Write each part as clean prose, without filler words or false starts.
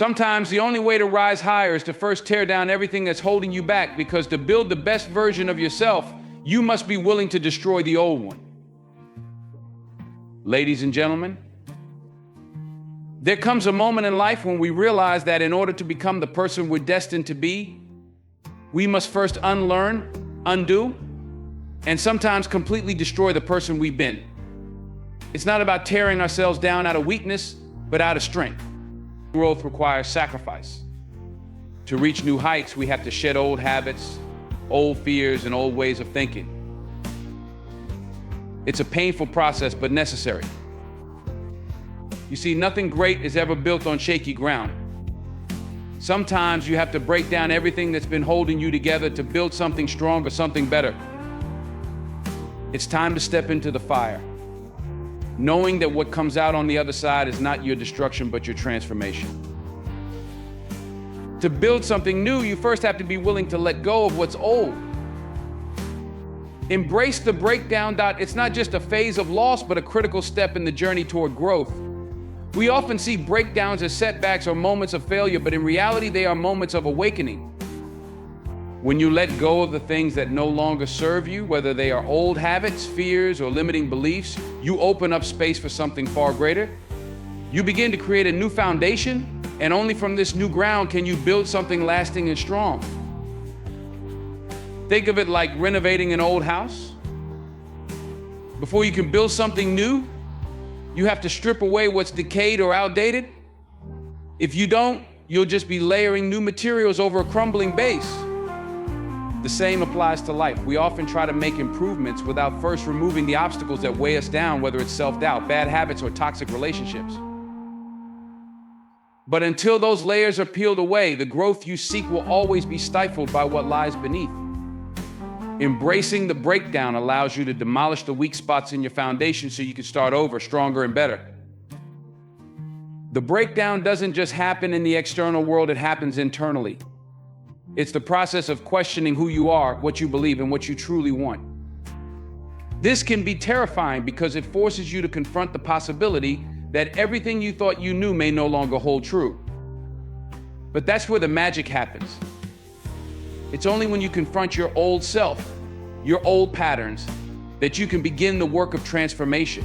Sometimes the only way to rise higher is to first tear down everything that's holding you back, because to build the best version of yourself, you must be willing to destroy the old one. Ladies and gentlemen, there comes a moment in life when we realize that in order to become the person we're destined to be, we must first unlearn, undo, and sometimes completely destroy the person we've been. It's not about tearing ourselves down out of weakness, but out of strength. Growth requires sacrifice. To reach new heights, we have to shed old habits, old fears, and old ways of thinking. It's a painful process, but necessary. You see, nothing great is ever built on shaky ground. Sometimes you have to break down everything that's been holding you together to build something stronger, something better. It's time to step into the fire, knowing that what comes out on the other side is not your destruction, but your transformation. To build something new, you first have to be willing to let go of what's old. Embrace the breakdown. It's not just a phase of loss, but a critical step in the journey toward growth. We often see breakdowns as setbacks or moments of failure, but in reality, they are moments of awakening. When you let go of the things that no longer serve you, whether they are old habits, fears, or limiting beliefs, you open up space for something far greater. You begin to create a new foundation, and only from this new ground can you build something lasting and strong. Think of it like renovating an old house. Before you can build something new, you have to strip away what's decayed or outdated. If you don't, you'll just be layering new materials over a crumbling base. The same applies to life. We often try to make improvements without first removing the obstacles that weigh us down, whether it's self-doubt, bad habits, or toxic relationships. But until those layers are peeled away, the growth you seek will always be stifled by what lies beneath. Embracing the breakdown allows you to demolish the weak spots in your foundation so you can start over, stronger and better. The breakdown doesn't just happen in the external world, it happens internally. It's the process of questioning who you are, what you believe, and what you truly want. This can be terrifying because it forces you to confront the possibility that everything you thought you knew may no longer hold true. But that's where the magic happens. It's only when you confront your old self, your old patterns, that you can begin the work of transformation.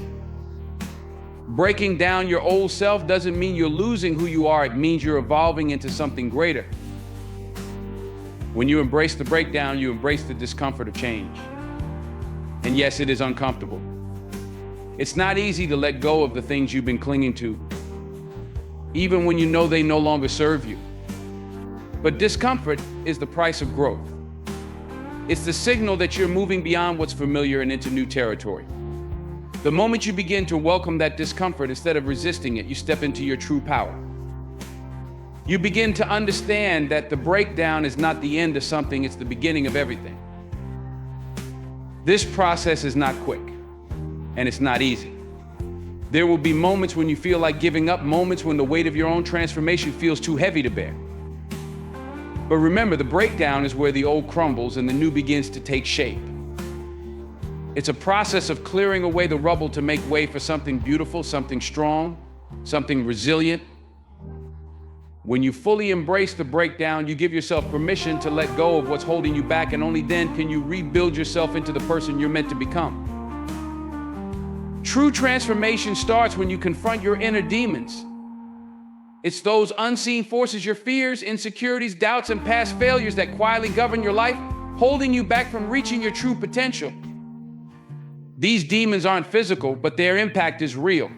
Breaking down your old self doesn't mean you're losing who you are, it means you're evolving into something greater. When you embrace the breakdown, you embrace the discomfort of change. And yes, it is uncomfortable. It's not easy to let go of the things you've been clinging to, even when you know they no longer serve you. But discomfort is the price of growth. It's the signal that you're moving beyond what's familiar and into new territory. The moment you begin to welcome that discomfort instead of resisting it, you step into your true power. You begin to understand that the breakdown is not the end of something, it's the beginning of everything. This process is not quick, and it's not easy. There will be moments when you feel like giving up, moments when the weight of your own transformation feels too heavy to bear. But remember, the breakdown is where the old crumbles and the new begins to take shape. It's a process of clearing away the rubble to make way for something beautiful, something strong, something resilient. When you fully embrace the breakdown, you give yourself permission to let go of what's holding you back, and only then can you rebuild yourself into the person you're meant to become. True transformation starts when you confront your inner demons. It's those unseen forces, your fears, insecurities, doubts, and past failures that quietly govern your life, holding you back from reaching your true potential. These demons aren't physical, but their impact is real.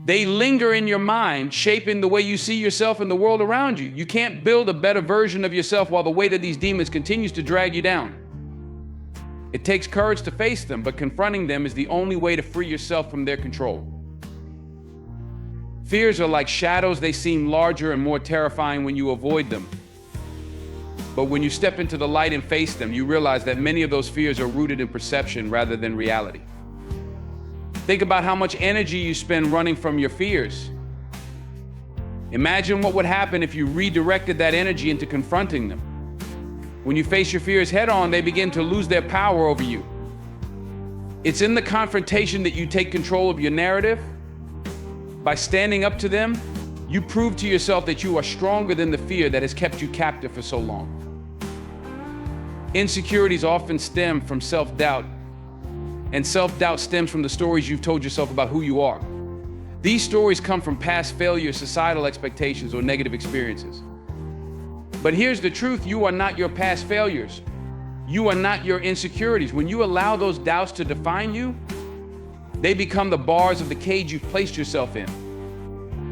They linger in your mind, shaping the way you see yourself and the world around you. You can't build a better version of yourself while the weight of these demons continues to drag you down. It takes courage to face them, but confronting them is the only way to free yourself from their control. Fears are like shadows. They seem larger and more terrifying when you avoid them. But when you step into the light and face them, you realize that many of those fears are rooted in perception rather than reality. Think about how much energy you spend running from your fears. Imagine what would happen if you redirected that energy into confronting them. When you face your fears head on, they begin to lose their power over you. It's in the confrontation that you take control of your narrative. By standing up to them, You prove to yourself that you are stronger than the fear that has kept you captive for so long. Insecurities often stem from self-doubt, and self-doubt stems from the stories you've told yourself about who you are. These stories come from past failures, societal expectations, or negative experiences. But here's the truth: you are not your past failures. You are not your insecurities. When you allow those doubts to define you, they become the bars of the cage you've placed yourself in.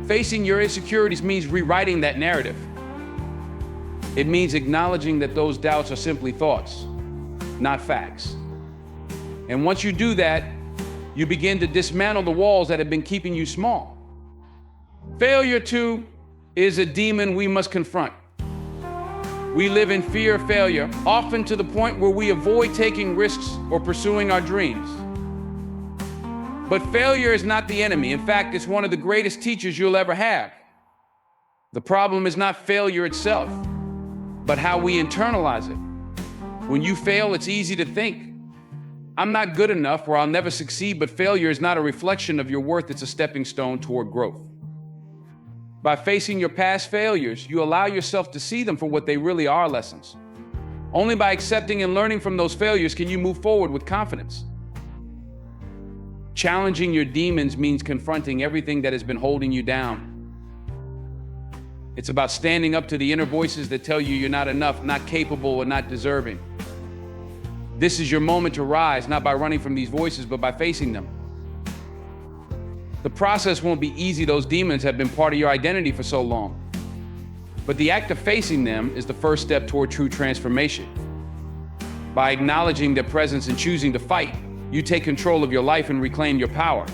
Facing your insecurities means rewriting that narrative. It means acknowledging that those doubts are simply thoughts, not facts. And once you do that, you begin to dismantle the walls that have been keeping you small. Failure, too, is a demon we must confront. We live in fear of failure, often to the point where we avoid taking risks or pursuing our dreams. But failure is not the enemy. In fact, it's one of the greatest teachers you'll ever have. The problem is not failure itself, but how we internalize it. When you fail, it's easy to think, I'm not good enough or I'll never succeed, but failure is not a reflection of your worth, it's a stepping stone toward growth. By facing your past failures, you allow yourself to see them for what they really are: lessons. Only by accepting and learning from those failures can you move forward with confidence. Challenging your demons means confronting everything that has been holding you down. It's about standing up to the inner voices that tell you you're not enough, not capable, or not deserving. This is your moment to rise, not by running from these voices, but by facing them. The process won't be easy. Those demons have been part of your identity for so long. But the act of facing them is the first step toward true transformation. By acknowledging their presence and choosing to fight, you take control of your life and reclaim your power.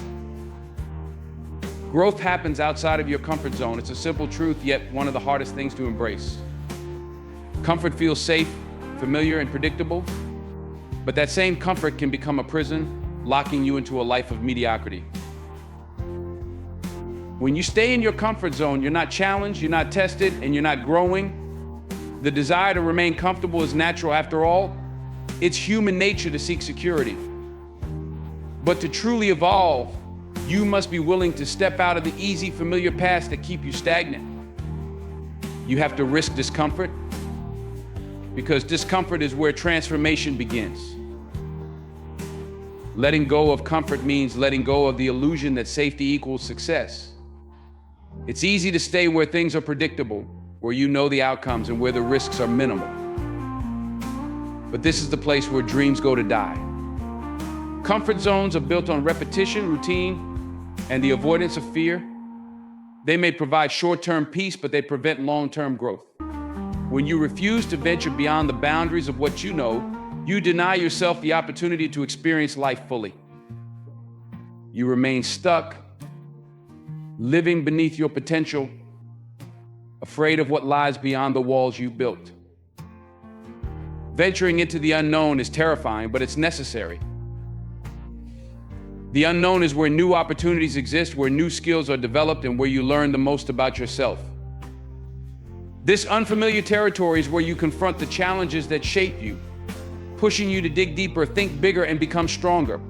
Growth happens outside of your comfort zone. It's a simple truth, yet one of the hardest things to embrace. Comfort feels safe, familiar, and predictable, but that same comfort can become a prison, locking you into a life of mediocrity. When you stay in your comfort zone, you're not challenged, you're not tested, and you're not growing. The desire to remain comfortable is natural. After all, it's human nature to seek security. But to truly evolve, you must be willing to step out of the easy, familiar paths that keep you stagnant. You have to risk discomfort, because discomfort is where transformation begins. Letting go of comfort means letting go of the illusion that safety equals success. It's easy to stay where things are predictable, where you know the outcomes and where the risks are minimal. But this is the place where dreams go to die. Comfort zones are built on repetition, routine, and the avoidance of fear. They may provide short-term peace, but they prevent long-term growth. When you refuse to venture beyond the boundaries of what you know, you deny yourself the opportunity to experience life fully. You remain stuck, living beneath your potential, afraid of what lies beyond the walls you built. Venturing into the unknown is terrifying, but it's necessary. The unknown is where new opportunities exist, where new skills are developed, and where you learn the most about yourself. This unfamiliar territory is where you confront the challenges that shape you, pushing you to dig deeper, think bigger, and become stronger.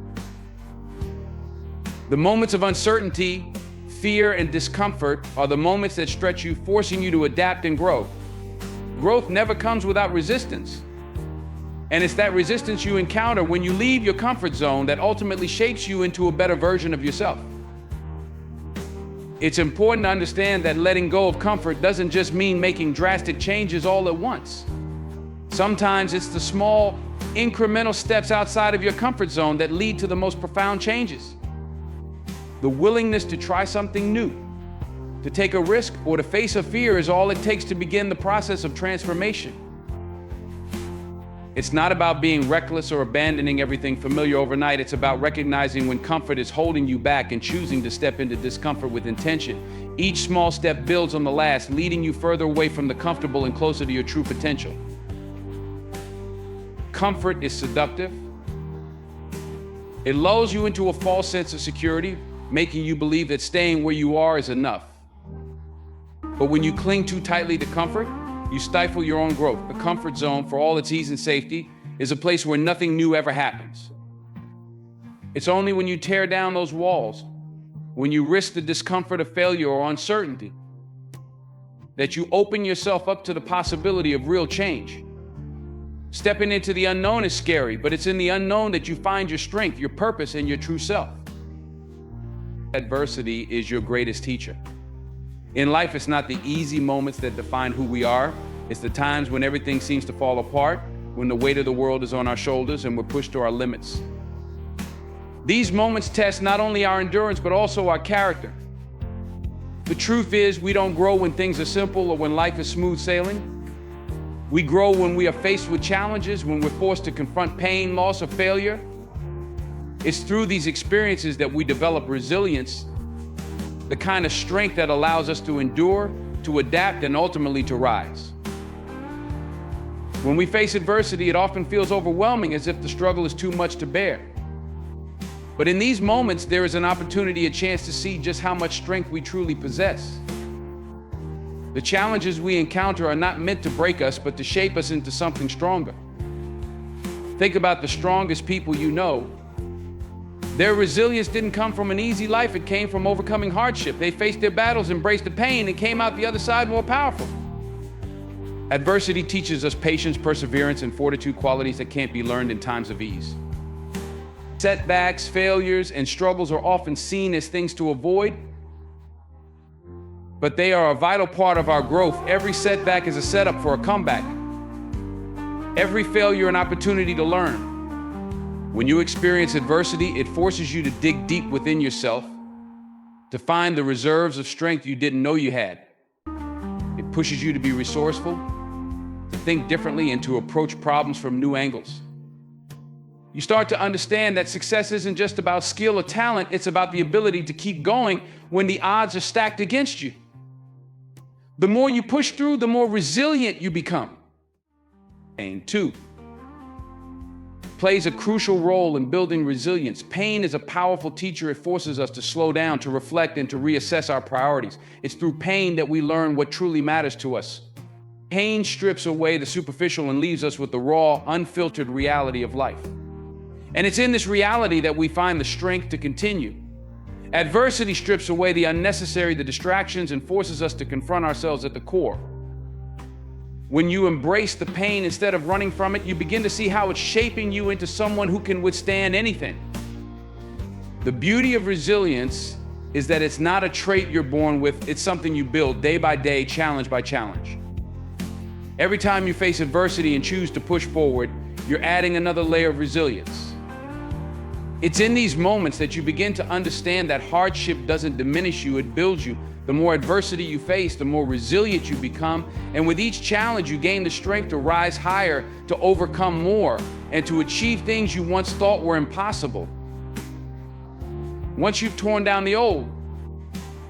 The moments of uncertainty, fear, and discomfort are the moments that stretch you, forcing you to adapt and grow. Growth never comes without resistance. And it's that resistance you encounter when you leave your comfort zone that ultimately shapes you into a better version of yourself. It's important to understand that letting go of comfort doesn't just mean making drastic changes all at once. Sometimes it's the small, incremental steps outside of your comfort zone that lead to the most profound changes. The willingness to try something new, to take a risk, or to face a fear is all it takes to begin the process of transformation. It's not about being reckless or abandoning everything familiar overnight. It's about recognizing when comfort is holding you back and choosing to step into discomfort with intention. Each small step builds on the last, leading you further away from the comfortable and closer to your true potential. Comfort is seductive. It lulls you into a false sense of security, making you believe that staying where you are is enough. But when you cling too tightly to comfort, you stifle your own growth. The comfort zone, for all its ease and safety, is a place where nothing new ever happens. It's only when you tear down those walls, when you risk the discomfort of failure or uncertainty, that you open yourself up to the possibility of real change. Stepping into the unknown is scary, but it's in the unknown that you find your strength, your purpose, and your true self. Adversity is your greatest teacher. In life, it's not the easy moments that define who we are. It's the times when everything seems to fall apart, when the weight of the world is on our shoulders and we're pushed to our limits. These moments test not only our endurance, but also our character. The truth is, we don't grow when things are simple or when life is smooth sailing. We grow when we are faced with challenges, when we're forced to confront pain, loss, or failure. It's through these experiences that we develop resilience, the kind of strength that allows us to endure, to adapt, and ultimately to rise. When we face adversity, it often feels overwhelming, as if the struggle is too much to bear. But in these moments, there is an opportunity, a chance to see just how much strength we truly possess. The challenges we encounter are not meant to break us, but to shape us into something stronger. Think about the strongest people you know. Their resilience didn't come from an easy life, it came from overcoming hardship. They faced their battles, embraced the pain, and came out the other side more powerful. Adversity teaches us patience, perseverance, and fortitude, qualities that can't be learned in times of ease. Setbacks, failures, and struggles are often seen as things to avoid, but they are a vital part of our growth. Every setback is a setup for a comeback. Every failure an opportunity to learn. When you experience adversity, it forces you to dig deep within yourself, to find the reserves of strength you didn't know you had. It pushes you to be resourceful, to think differently, and to approach problems from new angles. You start to understand that success isn't just about skill or talent, it's about the ability to keep going when the odds are stacked against you. The more you push through, the more resilient you become. And two, plays a crucial role in building resilience. Pain is a powerful teacher. It forces us to slow down, to reflect, and to reassess our priorities. It's through pain that we learn what truly matters to us. Pain strips away the superficial and leaves us with the raw, unfiltered reality of life. And it's in this reality that we find the strength to continue. Adversity strips away the unnecessary, the distractions, and forces us to confront ourselves at the core. When you embrace the pain instead of running from it, you begin to see how it's shaping you into someone who can withstand anything. The beauty of resilience is that it's not a trait you're born with, it's something you build day by day, challenge by challenge. Every time you face adversity and choose to push forward, you're adding another layer of resilience. It's in these moments that you begin to understand that hardship doesn't diminish you, it builds you. The more adversity you face, the more resilient you become. And with each challenge, you gain the strength to rise higher, to overcome more, and to achieve things you once thought were impossible. Once you've torn down the old,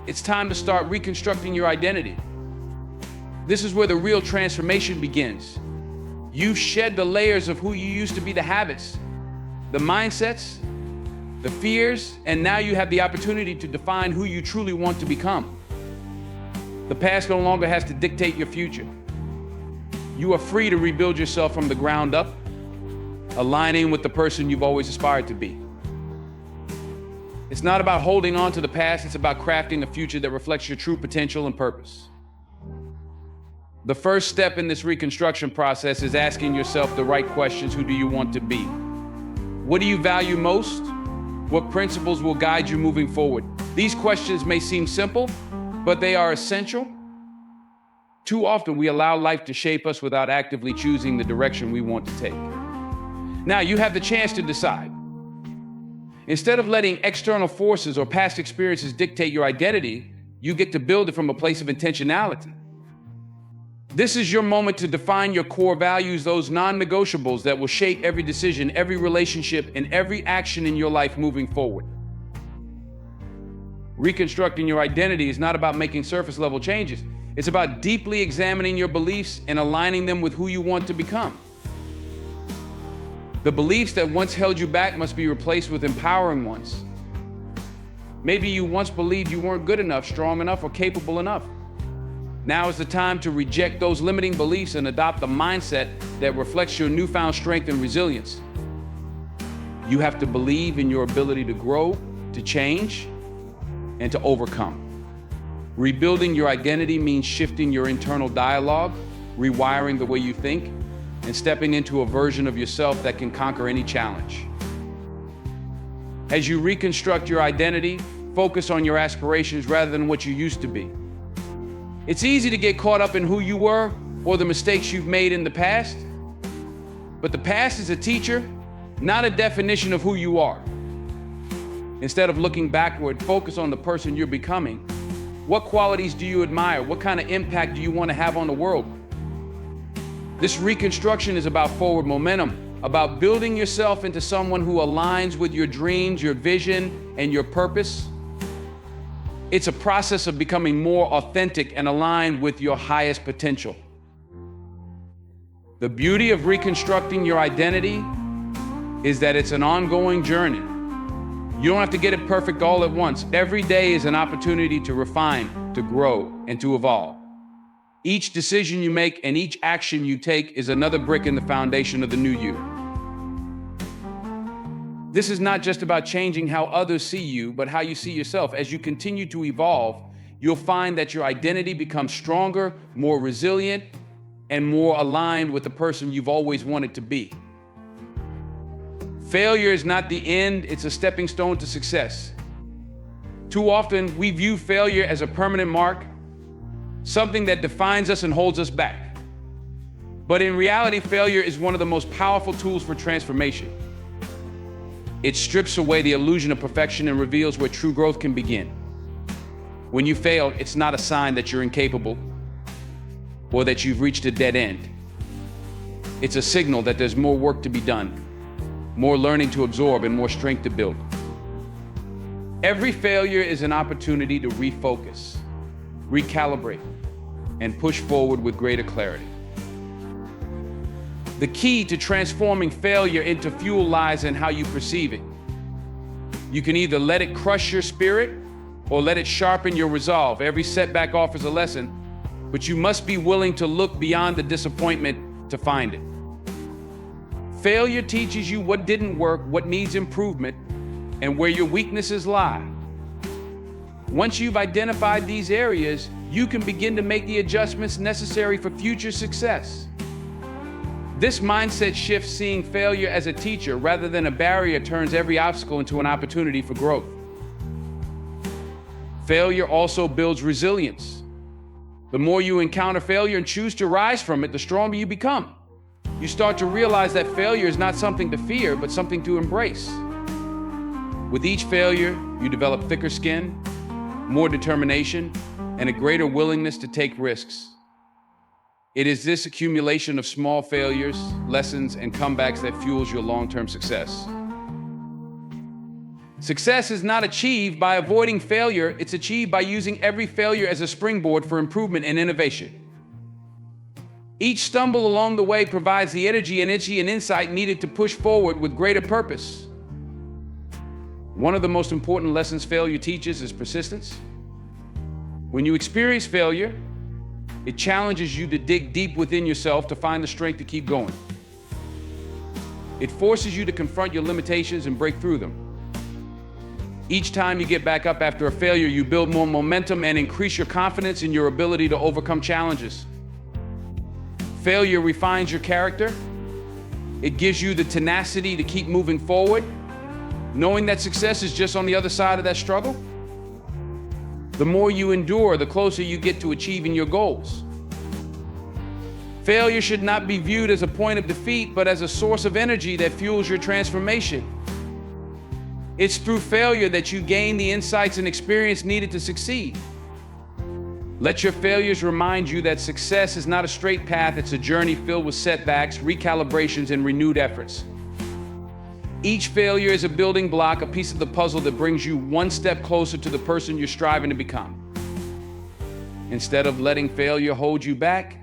it's time to start reconstructing your identity. This is where the real transformation begins. You shed the layers of who you used to be, the habits, the mindsets, the fears, and now you have the opportunity to define who you truly want to become. The past no longer has to dictate your future. You are free to rebuild yourself from the ground up, aligning with the person you've always aspired to be. It's not about holding on to the past, it's about crafting a future that reflects your true potential and purpose. The first step in this reconstruction process is asking yourself the right questions. Who do you want to be? What do you value most? What principles will guide you moving forward? These questions may seem simple, but they are essential. Too often we allow life to shape us without actively choosing the direction we want to take. Now you have the chance to decide. Instead of letting external forces or past experiences dictate your identity, you get to build it from a place of intentionality. This is your moment to define your core values, those non-negotiables that will shape every decision, every relationship, and every action in your life moving forward. Reconstructing your identity is not about making surface-level changes. It's about deeply examining your beliefs and aligning them with who you want to become. The beliefs that once held you back must be replaced with empowering ones. Maybe you once believed you weren't good enough, strong enough, or capable enough. Now is the time to reject those limiting beliefs and adopt a mindset that reflects your newfound strength and resilience. You have to believe in your ability to grow, to change, and to overcome. Rebuilding your identity means shifting your internal dialogue, rewiring the way you think, and stepping into a version of yourself that can conquer any challenge. As you reconstruct your identity, focus on your aspirations rather than what you used to be. It's easy to get caught up in who you were or the mistakes you've made in the past, but the past is a teacher, not a definition of who you are. Instead of looking backward, focus on the person you're becoming. What qualities do you admire? What kind of impact do you want to have on the world? This reconstruction is about forward momentum, about building yourself into someone who aligns with your dreams, your vision, and your purpose. It's a process of becoming more authentic and aligned with your highest potential. The beauty of reconstructing your identity is that it's an ongoing journey. You don't have to get it perfect all at once. Every day is an opportunity to refine, to grow, and to evolve. Each decision you make and each action you take is another brick in the foundation of the new you. This is not just about changing how others see you, but how you see yourself. As you continue to evolve, you'll find that your identity becomes stronger, more resilient, and more aligned with the person you've always wanted to be. Failure is not the end, it's a stepping stone to success. Too often, we view failure as a permanent mark, something that defines us and holds us back. But in reality, failure is one of the most powerful tools for transformation. It strips away the illusion of perfection and reveals where true growth can begin. When you fail, it's not a sign that you're incapable or that you've reached a dead end. It's a signal that there's more work to be done, more learning to absorb, and more strength to build. Every failure is an opportunity to refocus, recalibrate, and push forward with greater clarity. The key to transforming failure into fuel lies in how you perceive it. You can either let it crush your spirit or let it sharpen your resolve. Every setback offers a lesson, but you must be willing to look beyond the disappointment to find it. Failure teaches you what didn't work, what needs improvement, and where your weaknesses lie. Once you've identified these areas, you can begin to make the adjustments necessary for future success. This mindset shift, seeing failure as a teacher rather than a barrier, turns every obstacle into an opportunity for growth. Failure also builds resilience. The more you encounter failure and choose to rise from it, the stronger you become. You start to realize that failure is not something to fear, but something to embrace. With each failure, you develop thicker skin, more determination, and a greater willingness to take risks. It is this accumulation of small failures, lessons, and comebacks that fuels your long-term success. Success is not achieved by avoiding failure, it's achieved by using every failure as a springboard for improvement and innovation. Each stumble along the way provides the energy and insight needed to push forward with greater purpose. One of the most important lessons failure teaches is persistence. When you experience failure, it challenges you to dig deep within yourself to find the strength to keep going. It forces you to confront your limitations and break through them. Each time you get back up after a failure, you build more momentum and increase your confidence in your ability to overcome challenges. Failure refines your character. It gives you the tenacity to keep moving forward, knowing that success is just on the other side of that struggle. The more you endure, the closer you get to achieving your goals. Failure should not be viewed as a point of defeat, but as a source of energy that fuels your transformation. It's through failure that you gain the insights and experience needed to succeed. Let your failures remind you that success is not a straight path, it's a journey filled with setbacks, recalibrations, and renewed efforts. Each failure is a building block, a piece of the puzzle that brings you one step closer to the person you're striving to become. Instead of letting failure hold you back,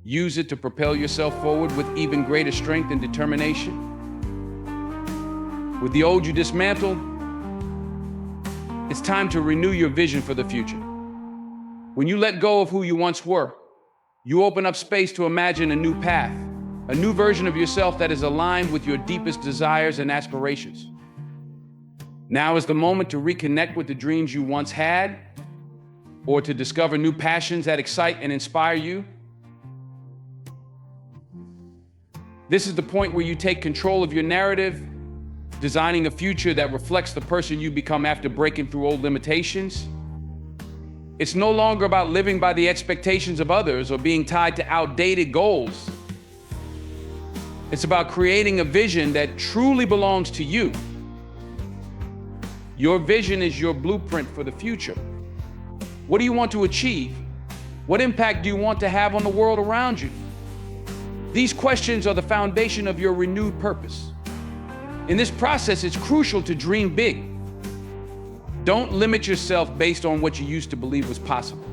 use it to propel yourself forward with even greater strength and determination. With the old you dismantled, it's time to renew your vision for the future. When you let go of who you once were, you open up space to imagine a new path, a new version of yourself that is aligned with your deepest desires and aspirations. Now is the moment to reconnect with the dreams you once had or to discover new passions that excite and inspire you. This is the point where you take control of your narrative, designing a future that reflects the person you become after breaking through old limitations. It's no longer about living by the expectations of others or being tied to outdated goals. It's about creating a vision that truly belongs to you. Your vision is your blueprint for the future. What do you want to achieve? What impact do you want to have on the world around you? These questions are the foundation of your renewed purpose. In this process, it's crucial to dream big. Don't limit yourself based on what you used to believe was possible.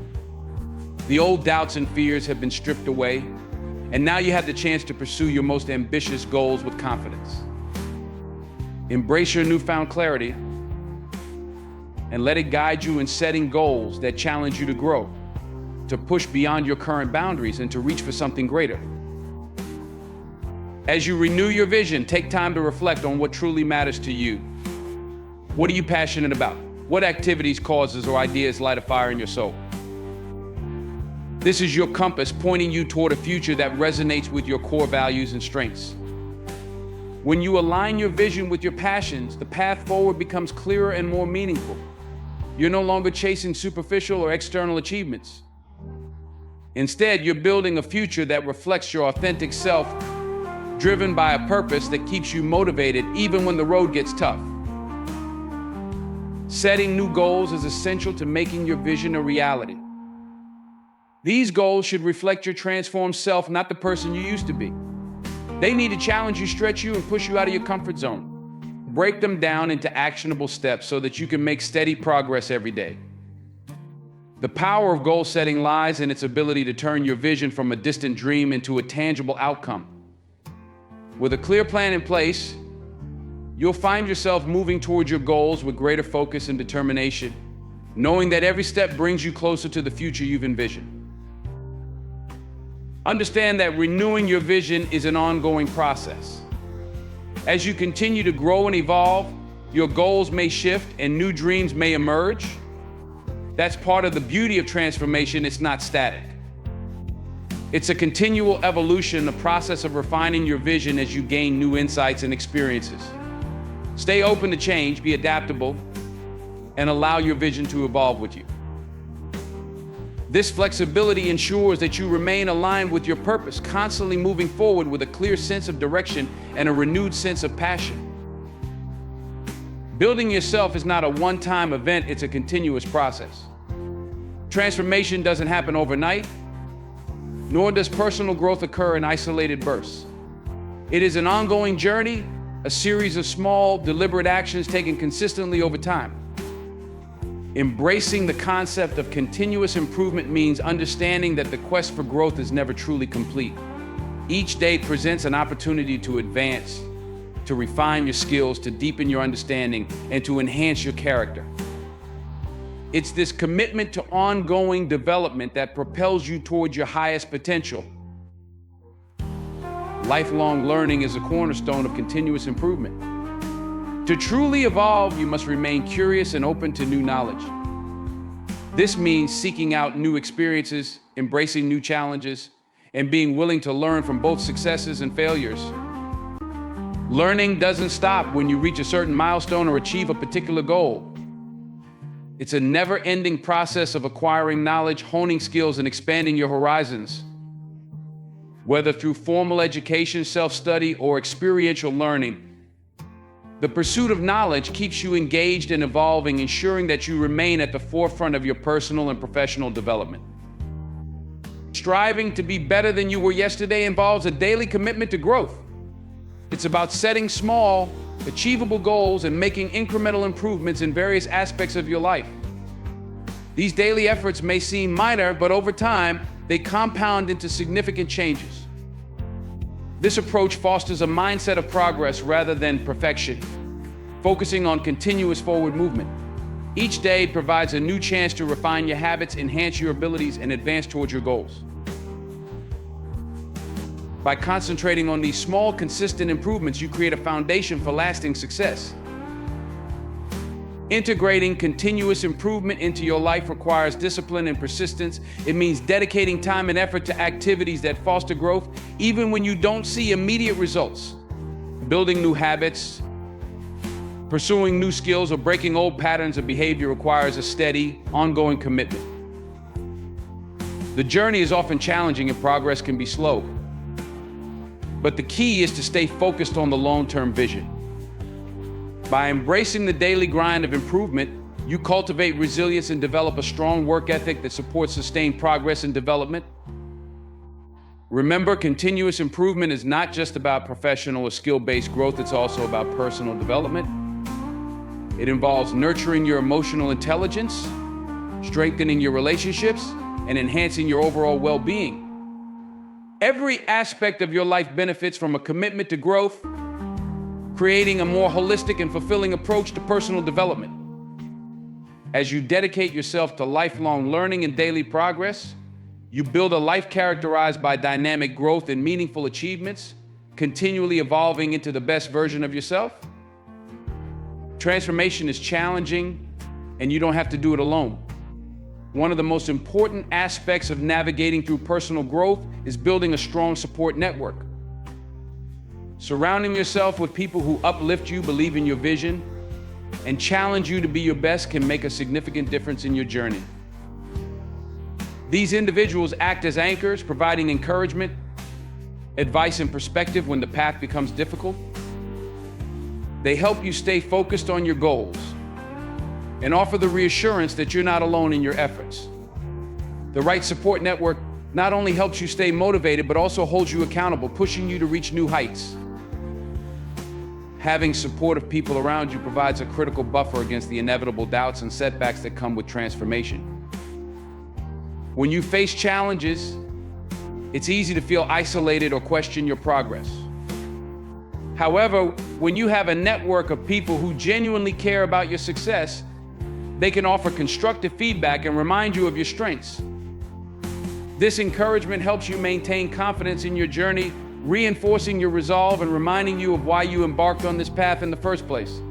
The old doubts and fears have been stripped away, and now you have the chance to pursue your most ambitious goals with confidence. Embrace your newfound clarity and let it guide you in setting goals that challenge you to grow, to push beyond your current boundaries, and to reach for something greater. As you renew your vision, take time to reflect on what truly matters to you. What are you passionate about? What activities, causes, or ideas light a fire in your soul? This is your compass pointing you toward a future that resonates with your core values and strengths. When you align your vision with your passions, the path forward becomes clearer and more meaningful. You're no longer chasing superficial or external achievements. Instead, you're building a future that reflects your authentic self, driven by a purpose that keeps you motivated even when the road gets tough. Setting new goals is essential to making your vision a reality. These goals should reflect your transformed self, not the person you used to be. They need to challenge you, stretch you, and push you out of your comfort zone. Break them down into actionable steps so that you can make steady progress every day. The power of goal setting lies in its ability to turn your vision from a distant dream into a tangible outcome. With a clear plan in place, you'll find yourself moving towards your goals with greater focus and determination, knowing that every step brings you closer to the future you've envisioned. Understand that renewing your vision is an ongoing process. As you continue to grow and evolve, your goals may shift and new dreams may emerge. That's part of the beauty of transformation. It's not static. It's a continual evolution, a process of refining your vision as you gain new insights and experiences. Stay open to change, be adaptable, and allow your vision to evolve with you. This flexibility ensures that you remain aligned with your purpose, constantly moving forward with a clear sense of direction and a renewed sense of passion. Building yourself is not a one-time event, it's a continuous process. Transformation doesn't happen overnight, nor does personal growth occur in isolated bursts. It is an ongoing journey, a series of small, deliberate actions taken consistently over time. Embracing the concept of continuous improvement means understanding that the quest for growth is never truly complete. Each day presents an opportunity to advance, to refine your skills, to deepen your understanding, and to enhance your character. It's this commitment to ongoing development that propels you towards your highest potential. Lifelong learning is a cornerstone of continuous improvement. To truly evolve, you must remain curious and open to new knowledge. This means seeking out new experiences, embracing new challenges, and being willing to learn from both successes and failures. Learning doesn't stop when you reach a certain milestone or achieve a particular goal. It's a never-ending process of acquiring knowledge, honing skills, and expanding your horizons. Whether through formal education, self-study, or experiential learning, the pursuit of knowledge keeps you engaged and evolving, ensuring that you remain at the forefront of your personal and professional development. Striving to be better than you were yesterday involves a daily commitment to growth. It's about setting small, achievable goals and making incremental improvements in various aspects of your life. These daily efforts may seem minor, but over time, they compound into significant changes. This approach fosters a mindset of progress rather than perfection, focusing on continuous forward movement. Each day provides a new chance to refine your habits, enhance your abilities, and advance towards your goals. By concentrating on these small, consistent improvements, you create a foundation for lasting success. Integrating continuous improvement into your life requires discipline and persistence. It means dedicating time and effort to activities that foster growth, even when you don't see immediate results. Building new habits, pursuing new skills, or breaking old patterns of behavior requires a steady, ongoing commitment. The journey is often challenging and progress can be slow. But the key is to stay focused on the long-term vision. By embracing the daily grind of improvement, you cultivate resilience and develop a strong work ethic that supports sustained progress and development. Remember, continuous improvement is not just about professional or skill-based growth, it's also about personal development. It involves nurturing your emotional intelligence, strengthening your relationships, and enhancing your overall well-being. Every aspect of your life benefits from a commitment to growth, creating a more holistic and fulfilling approach to personal development. As you dedicate yourself to lifelong learning and daily progress, you build a life characterized by dynamic growth and meaningful achievements, continually evolving into the best version of yourself. Transformation is challenging, and you don't have to do it alone. One of the most important aspects of navigating through personal growth is building a strong support network. Surrounding yourself with people who uplift you, believe in your vision, and challenge you to be your best can make a significant difference in your journey. These individuals act as anchors, providing encouragement, advice, and perspective when the path becomes difficult. They help you stay focused on your goals and offer the reassurance that you're not alone in your efforts. The right support network not only helps you stay motivated, but also holds you accountable, pushing you to reach new heights. Having supportive people around you provides a critical buffer against the inevitable doubts and setbacks that come with transformation. When you face challenges, it's easy to feel isolated or question your progress. However, when you have a network of people who genuinely care about your success, they can offer constructive feedback and remind you of your strengths. This encouragement helps you maintain confidence in your journey, reinforcing your resolve and reminding you of why you embarked on this path in the first place.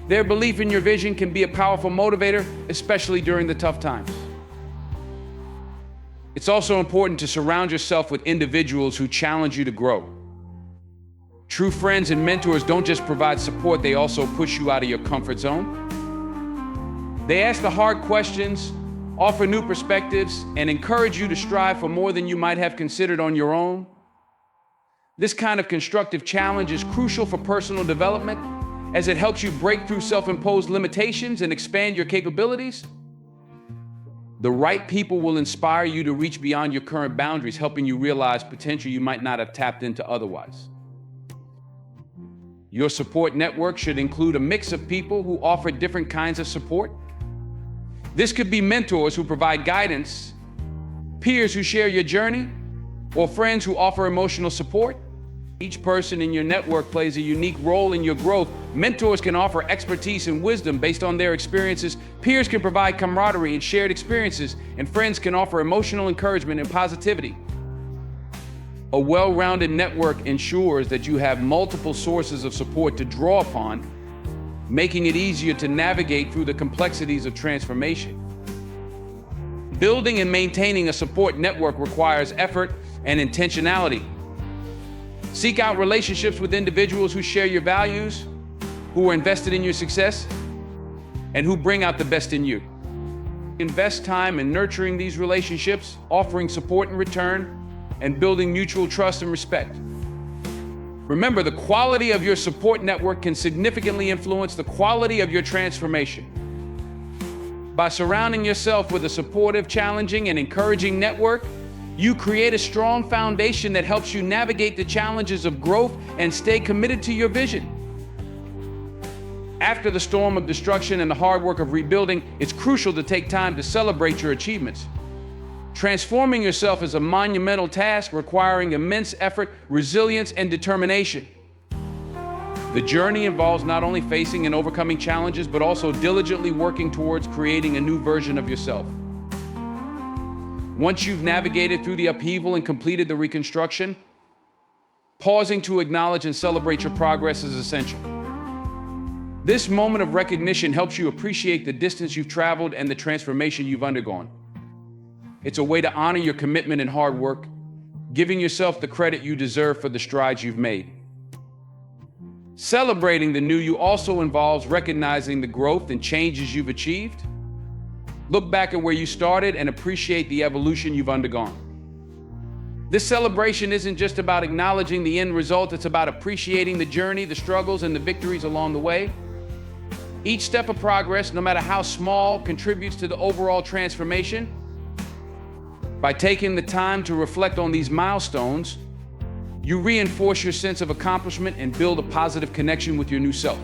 Their belief in your vision can be a powerful motivator, especially during the tough times. It's also important to surround yourself with individuals who challenge you to grow. True friends and mentors don't just provide support, they also push you out of your comfort zone. They ask the hard questions, offer new perspectives, and encourage you to strive for more than you might have considered on your own. This kind of constructive challenge is crucial for personal development as it helps you break through self-imposed limitations and expand your capabilities. The right people will inspire you to reach beyond your current boundaries, helping you realize potential you might not have tapped into otherwise. Your support network should include a mix of people who offer different kinds of support. This could be mentors who provide guidance, peers who share your journey, or friends who offer emotional support. Each person in your network plays a unique role in your growth. Mentors can offer expertise and wisdom based on their experiences. Peers can provide camaraderie and shared experiences, and friends can offer emotional encouragement and positivity. A well-rounded network ensures that you have multiple sources of support to draw upon, making it easier to navigate through the complexities of transformation. Building and maintaining a support network requires effort and intentionality. Seek out relationships with individuals who share your values, who are invested in your success, and who bring out the best in you. Invest time in nurturing these relationships, offering support in return, and building mutual trust and respect. Remember, the quality of your support network can significantly influence the quality of your transformation. By surrounding yourself with a supportive, challenging, and encouraging network, you create a strong foundation that helps you navigate the challenges of growth and stay committed to your vision. After the storm of destruction and the hard work of rebuilding, it's crucial to take time to celebrate your achievements. Transforming yourself is a monumental task requiring immense effort, resilience, and determination. The journey involves not only facing and overcoming challenges, but also diligently working towards creating a new version of yourself. Once you've navigated through the upheaval and completed the reconstruction, pausing to acknowledge and celebrate your progress is essential. This moment of recognition helps you appreciate the distance you've traveled and the transformation you've undergone. It's a way to honor your commitment and hard work, giving yourself the credit you deserve for the strides you've made. Celebrating the new you also involves recognizing the growth and changes you've achieved. Look back at where you started and appreciate the evolution you've undergone. This celebration isn't just about acknowledging the end result, it's about appreciating the journey, the struggles, and the victories along the way. Each step of progress, no matter how small, contributes to the overall transformation. By taking the time to reflect on these milestones, you reinforce your sense of accomplishment and build a positive connection with your new self.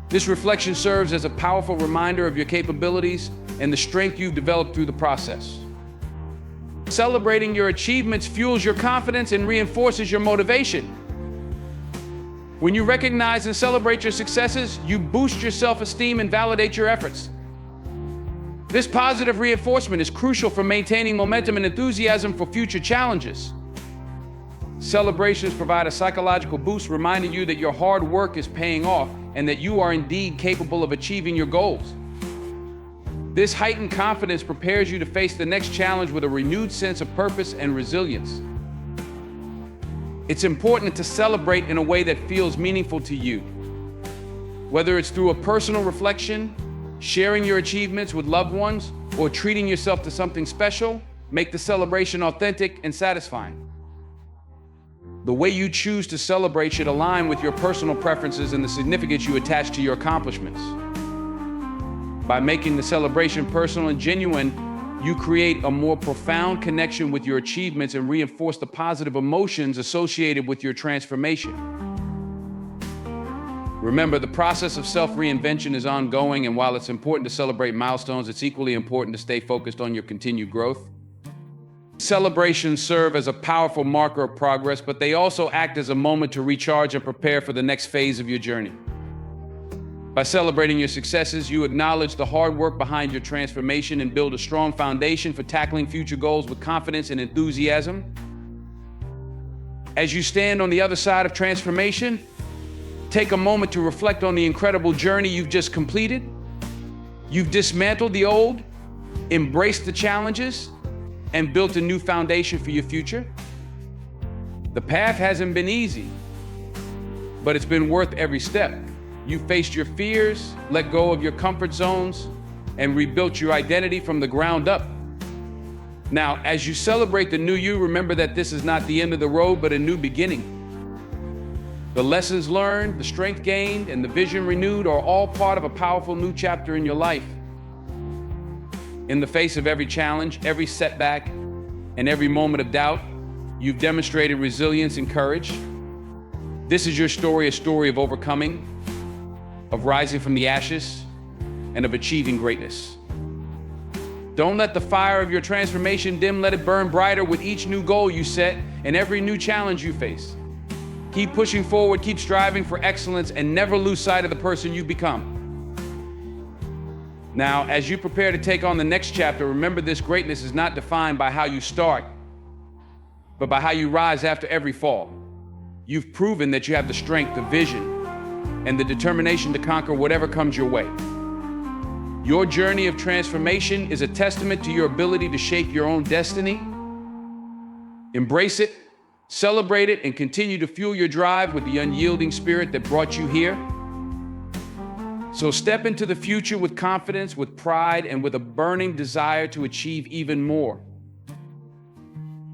This reflection serves as a powerful reminder of your capabilities and the strength you've developed through the process. Celebrating your achievements fuels your confidence and reinforces your motivation. When you recognize and celebrate your successes, you boost your self-esteem and validate your efforts. This positive reinforcement is crucial for maintaining momentum and enthusiasm for future challenges. Celebrations provide a psychological boost, reminding you that your hard work is paying off and that you are indeed capable of achieving your goals. This heightened confidence prepares you to face the next challenge with a renewed sense of purpose and resilience. It's important to celebrate in a way that feels meaningful to you. Whether it's through a personal reflection, sharing your achievements with loved ones, or treating yourself to something special, make the celebration authentic and satisfying. The way you choose to celebrate should align with your personal preferences and the significance you attach to your accomplishments. By making the celebration personal and genuine, you create a more profound connection with your achievements and reinforce the positive emotions associated with your transformation. Remember, the process of self-reinvention is ongoing, and while it's important to celebrate milestones, it's equally important to stay focused on your continued growth. Celebrations serve as a powerful marker of progress, but they also act as a moment to recharge and prepare for the next phase of your journey. By celebrating your successes, you acknowledge the hard work behind your transformation and build a strong foundation for tackling future goals with confidence and enthusiasm. As you stand on the other side of transformation, take a moment to reflect on the incredible journey you've just completed. You've dismantled the old, embraced the challenges, and built a new foundation for your future. The path hasn't been easy, but it's been worth every step. You faced your fears, let go of your comfort zones, and rebuilt your identity from the ground up. Now, as you celebrate the new you, remember that this is not the end of the road, but a new beginning. The lessons learned, the strength gained, and the vision renewed are all part of a powerful new chapter in your life. In the face of every challenge, every setback, and every moment of doubt, you've demonstrated resilience and courage. This is your story, a story of overcoming, of rising from the ashes, and of achieving greatness. Don't let the fire of your transformation dim, let it burn brighter with each new goal you set and every new challenge you face. Keep pushing forward, keep striving for excellence, and never lose sight of the person you've become. Now, as you prepare to take on the next chapter, remember this greatness is not defined by how you start, but by how you rise after every fall. You've proven that you have the strength, the vision, and the determination to conquer whatever comes your way. Your journey of transformation is a testament to your ability to shape your own destiny. Embrace it, celebrate it, and continue to fuel your drive with the unyielding spirit that brought you here. So step into the future with confidence, with pride, and with a burning desire to achieve even more.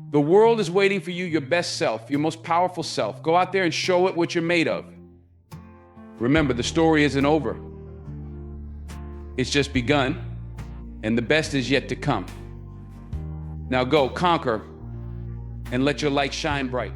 The world is waiting for you, your best self, your most powerful self. Go out there and show it what you're made of. Remember, the story isn't over. It's just begun, and the best is yet to come. Now go, conquer, and let your light shine bright.